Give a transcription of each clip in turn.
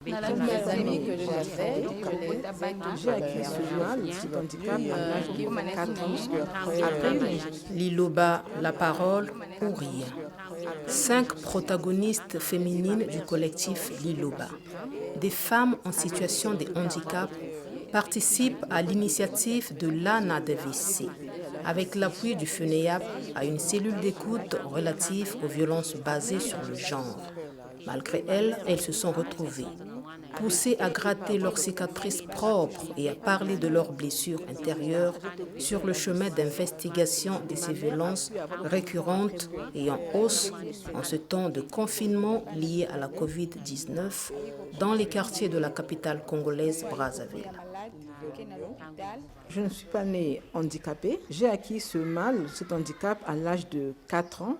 Tous mes amis que j'avais, j'ai acquis ce mal, cet handicap à l'âge de 4 ans. Liloba, la parole ou rire. 5 protagonistes féminines du collectif Liloba. Des femmes en situation de handicap participent à l'initiative de l'ANADVC avec l'appui du FENEAP à une cellule d'écoute relative aux violences basées sur le genre. Malgré elles se sont retrouvées, poussées à gratter leurs cicatrices propres et à parler de leurs blessures intérieures sur le chemin d'investigation de ces violences récurrentes et en hausse en ce temps de confinement lié à la COVID-19 dans les quartiers de la capitale congolaise Brazzaville. Je ne suis pas née handicapée. J'ai acquis ce mal, cet handicap, à l'âge de 4 ans,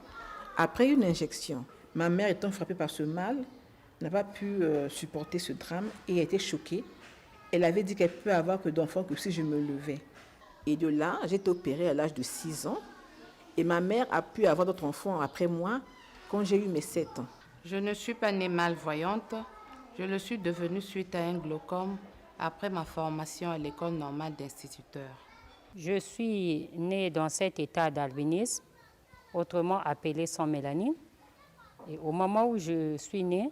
après une injection. Ma mère, étant frappée par ce mal, n'a pas pu supporter ce drame et a été choquée. Elle avait dit qu'elle peut avoir que d'enfants que si je me levais. Et de là, j'ai été opérée à l'âge de 6 ans. Et ma mère a pu avoir d'autres enfants après moi quand j'ai eu mes 7 ans. Je ne suis pas née malvoyante. Je le suis devenue suite à un glaucome après ma formation à l'école normale d'instituteur. Je suis née dans cet état d'albinisme, autrement appelé sans mélanine. Et au moment où je suis née,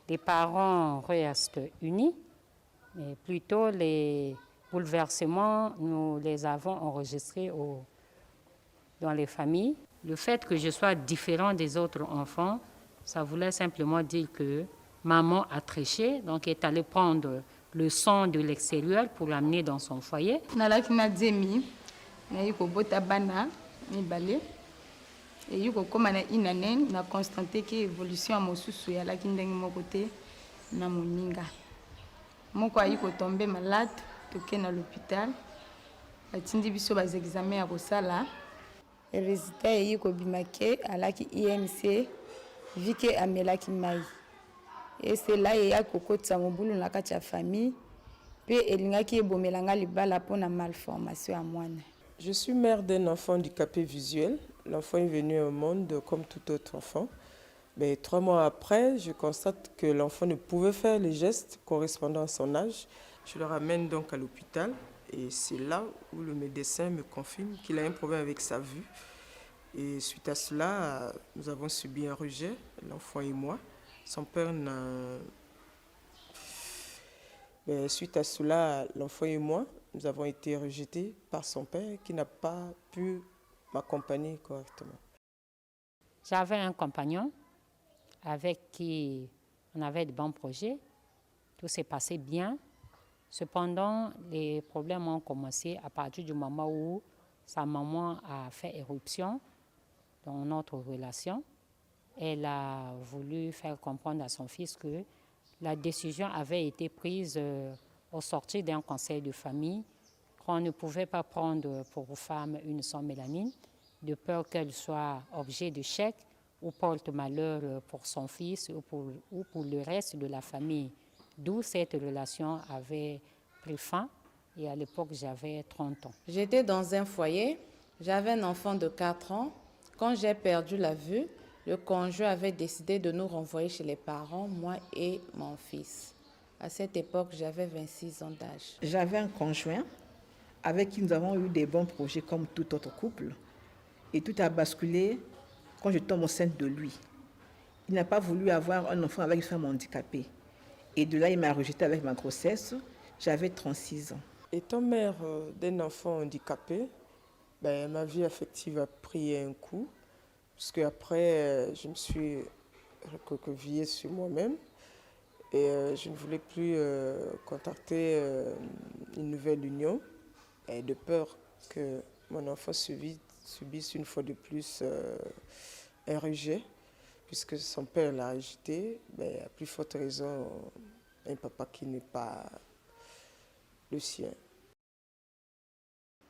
les parents restent unis, mais plutôt les bouleversements, nous les avons enregistrés dans les familles. Le fait que je sois différent des autres enfants, ça voulait simplement dire que maman a triché, donc est allée prendre le sang de l'extérieur pour l'amener dans son foyer. Et il a constaté que l'évolution a mosusu ya la kindeng mokote na moninga. Moko ayi ko tomber malade, toke na l'hôpital. Atindi biso bas examen ya kosala. Et résultat yi ko bimake alaki IMC vike amelaki mai. Et c'est là il y a kokotsa mobulu na kati ya famille pe elingaki ebomelanga libala pona malformation à moine. Je suis mère d'un enfant handicapé visuel. L'enfant est venu au monde comme tout autre enfant. Mais 3 mois après, je constate que l'enfant ne pouvait faire les gestes correspondant à son âge. Je le ramène donc à l'hôpital et c'est là où le médecin me confirme qu'il a un problème avec sa vue. Et suite à cela, nous avons subi un rejet, l'enfant et moi. Son père n'a... Mais suite à cela, l'enfant et moi, nous avons été rejetés par son père qui n'a pas pu m'accompagner correctement. J'avais un compagnon avec qui on avait de bons projets. Tout s'est passé bien. Cependant, les problèmes ont commencé à partir du moment où sa maman a fait éruption dans notre relation. Elle a voulu faire comprendre à son fils que la décision avait été prise au sortir d'un conseil de famille qu'on ne pouvait pas prendre pour femme une sans mélanine, de peur qu'elle soit objet de chèque ou porte malheur pour son fils ou pour le reste de la famille. D'où cette relation avait pris fin et à l'époque j'avais 30 ans. J'étais dans un foyer, j'avais un enfant de 4 ans. Quand j'ai perdu la vue, le conjoint avait décidé de nous renvoyer chez les parents, moi et mon fils. À cette époque, j'avais 26 ans d'âge. J'avais un conjoint avec qui nous avons eu des bons projets comme tout autre couple. Et tout a basculé quand je tombe enceinte de lui. Il n'a pas voulu avoir un enfant avec une femme handicapée. Et de là, il m'a rejetée avec ma grossesse. J'avais 36 ans. Étant mère d'un enfant handicapé, ma vie affective a pris un coup. Parce qu'après, je me suis recroquevillée sur moi-même. Et je ne voulais plus contacter une nouvelle union. Et de peur que mon enfant subisse une fois de plus un rejet, puisque son père l'a rejeté, à plus forte raison, un papa qui n'est pas le sien.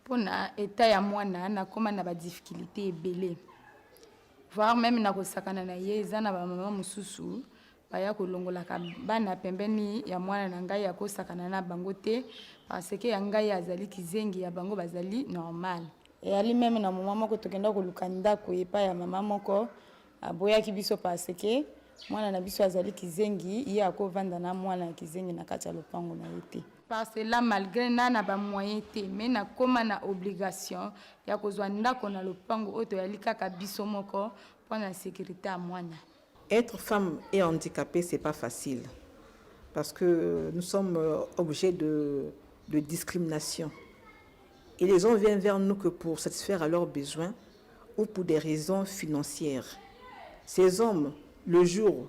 Pour l'état ya mwana na koma na ba difficulté ebele. Voire même na kosakana na ye eza na ba mama mususu baya kolongolaka bana pembeni ya mwana na ngai ya kosakana na bango te parce que ya ngai azali kizengi ya bango bazali normal. Et ali même na mama moko tokenda koluka ndako epa ya mama moko aboyaki biso parce que mwana na biso azali kizengi ye akovanda na mwana ya kizengi na kati ya lopango na ye te. Parce que là malgré na ba moyen te mais na koma na obligation ya kozwa ndako na lopango oyo toyali kaka biso moko pour la sécurité à mwana. Être femme et handicapée, c'est pas facile parce que nous sommes objets de discrimination. Et les hommes viennent vers nous que pour satisfaire à leurs besoins ou pour des raisons financières. Ces hommes, le jour,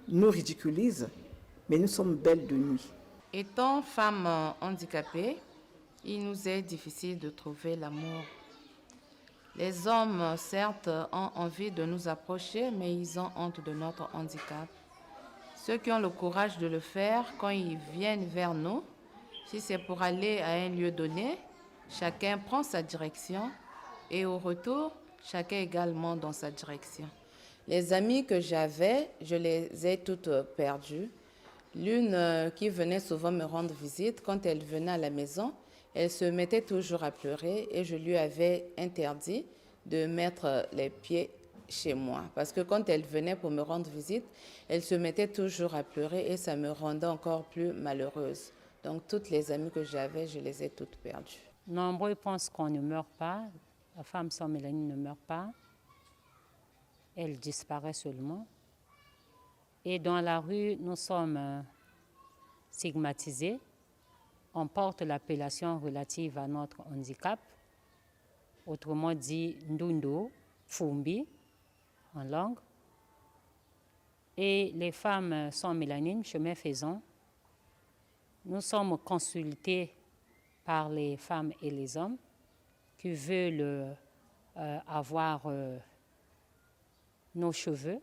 nous ridiculisent, mais nous sommes belles de nuit. Étant femme handicapée, il nous est difficile de trouver l'amour. Les hommes, certes, ont envie de nous approcher, mais ils ont honte de notre handicap. Ceux qui ont le courage de le faire, quand ils viennent vers nous, si c'est pour aller à un lieu donné, chacun prend sa direction et au retour, chacun également dans sa direction. Les amies que j'avais, je les ai toutes perdues. L'une qui venait souvent me rendre visite, quand elle venait à la maison, elle se mettait toujours à pleurer et je lui avais interdit de mettre les pieds chez moi. Parce que quand elle venait pour me rendre visite, elle se mettait toujours à pleurer et ça me rendait encore plus malheureuse. Donc toutes les amies que j'avais, je les ai toutes perdues. Nombreux pensent qu'on ne meurt pas. La femme sans mélanine ne meurt pas. Elle disparaît seulement. Et dans la rue, nous sommes stigmatisés. On porte l'appellation relative à notre handicap, autrement dit Ndundo, Fumbi, en langue. Et les femmes sans mélanine, chemin faisant, nous sommes consultés par les femmes et les hommes qui veulent avoir nos cheveux,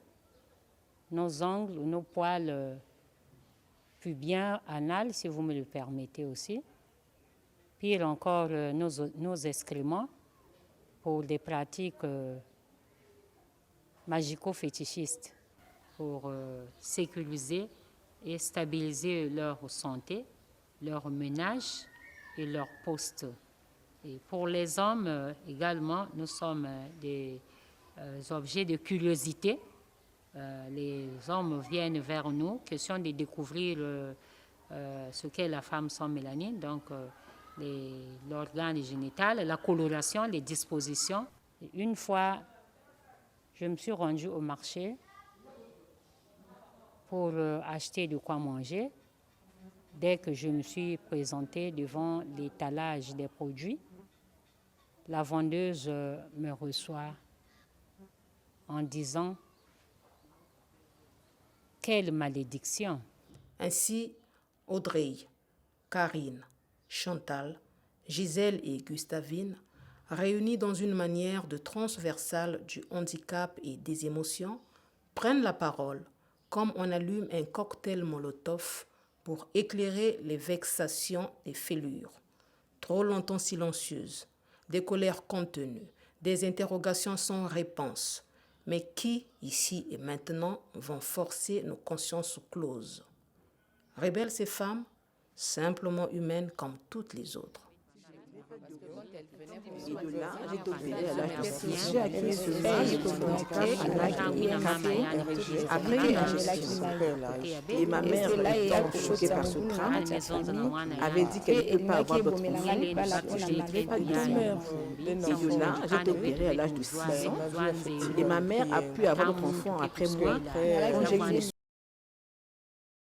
nos ongles, nos poils pubiens, anal, si vous me le permettez aussi. Pire encore, nos excréments pour des pratiques magico-fétichistes pour sécuriser et stabiliser leur santé, leur ménage et leur poste. Et pour les hommes également, nous sommes des objets de curiosité. Les hommes viennent vers nous, question de découvrir ce qu'est la femme sans mélanine, donc l'organe génital, la coloration, les dispositions. Et une fois, je me suis rendue au marché pour acheter de quoi manger. Dès que je me suis présentée devant l'étalage des produits, la vendeuse me reçoit en disant « Quelle malédiction !» Ainsi, Audrey, Karine, Chantal, Gisèle et Gustavine, réunies dans une manière de transversale du handicap et des émotions, prennent la parole comme on allume un cocktail Molotov pour éclairer les vexations des fêlures, trop longtemps silencieuses, des colères contenues, des interrogations sans réponse, mais qui, ici et maintenant, vont forcer nos consciences closes. Rebelles ces femmes, simplement humaines comme toutes les autres. Et de là, j'ai opéré à l'âge de 6 ans. J'ai acquis ce mal à l'âge de 4 ans, après une injection. Et ma mère, étant choquée par ce drame, avait dit qu'elle ne peut pas avoir d'autre enfant parce que je n'avais pas de sœur. Et de là, j'ai opéré à l'âge de 6 ans. Et ma mère a pu avoir d'autres enfants après moi, quand j'ai eu